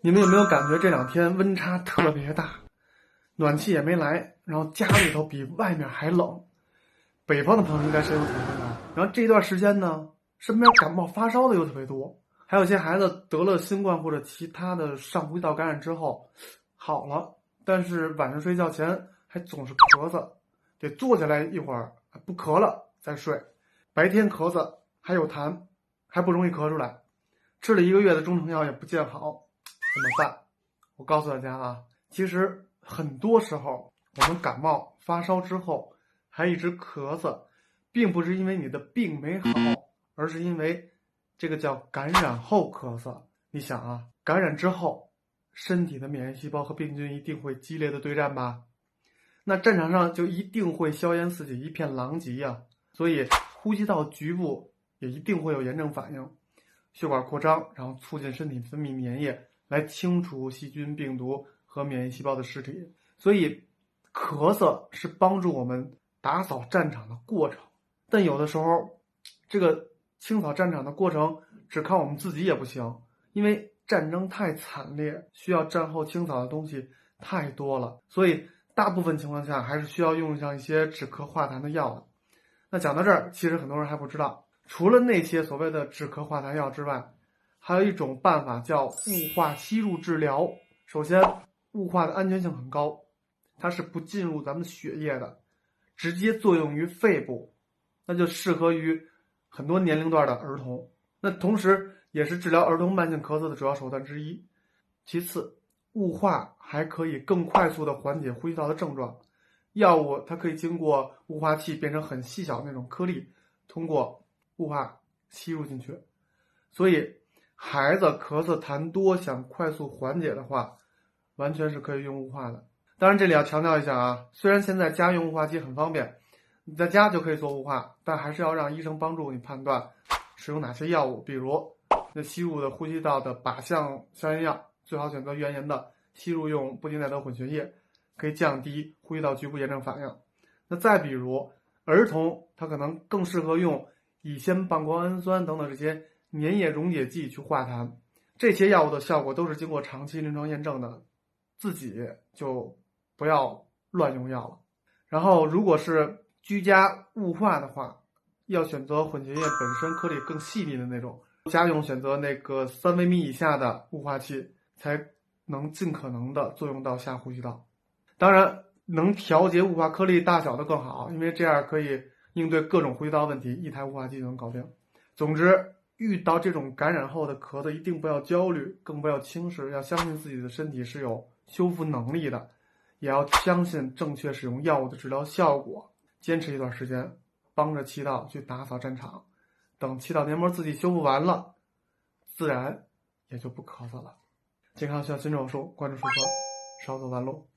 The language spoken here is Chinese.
你们有没有感觉这2天温差特别大，暖气也没来，然后家里头比外面还冷？北方的朋友应该深有体会啊。然后这段时间呢，身边感冒发烧的又特别多，还有些孩子得了新冠或者其他的上呼吸道感染之后好了，但是晚上睡觉前还总是咳嗽，得坐下来一会儿不咳了再睡，白天咳嗽还有痰，还不容易咳出来，吃了1个月的中成药也不见好，怎么办？我告诉大家啊，其实很多时候我们感冒发烧之后还一直咳嗽，并不是因为你的病没好，而是因为这个叫感染后咳嗽。你想啊，感染之后身体的免疫细胞和病菌一定会激烈的对战吧，那战场上就一定会硝烟四起，一片狼藉啊。所以呼吸道局部也一定会有炎症反应，血管扩张，然后促进身体分泌粘液来清除细菌、病毒和免疫细胞的尸体。所以咳嗽是帮助我们打扫战场的过程，但有的时候这个清扫战场的过程只靠我们自己也不行，因为战争太惨烈，需要战后清扫的东西太多了，所以大部分情况下还是需要用上一些止咳化痰的药的。那讲到这儿，其实很多人还不知道，除了那些所谓的止咳化痰药之外，还有一种办法叫雾化吸入治疗。首先，雾化的安全性很高，它是不进入咱们血液的，直接作用于肺部，那就适合于很多年龄段的儿童。那同时也是治疗儿童慢性咳嗽的主要手段之一。其次，雾化还可以更快速的缓解呼吸道的症状。药物它可以经过雾化器变成很细小的那种颗粒，通过雾化吸入进去。所以孩子咳嗽痰多想快速缓解的话，完全是可以用雾化的。当然这里要强调一下啊，虽然现在家用雾化机很方便，你在家就可以做雾化，但还是要让医生帮助你判断使用哪些药物。比如那吸入的呼吸道的靶向消炎药，最好选择原研的，吸入用布金奈德混血液，可以降低呼吸道局部炎症反应。那再比如儿童，他可能更适合用乙酰半胱氨酸等等这些粘液溶解剂去化痰，这些药物的效果都是经过长期临床验证的，自己就不要乱用药了。然后如果是居家雾化的话，要选择混血液本身颗粒更细腻的那种，家用选择那个3微米以下的雾化器，才能尽可能的作用到下呼吸道。当然能调节雾化颗粒大小的更好，因为这样可以应对各种呼吸道问题，一台雾化机就能搞定。总之，遇到这种感染后的咳嗽，一定不要焦虑，更不要轻视，要相信自己的身体是有修复能力的，也要相信正确使用药物的治疗效果，坚持一段时间，帮着气道去打扫战场，等气道黏膜自己修复完了，自然也就不咳嗽了。健康需要新手术，关注舒科，少走弯路。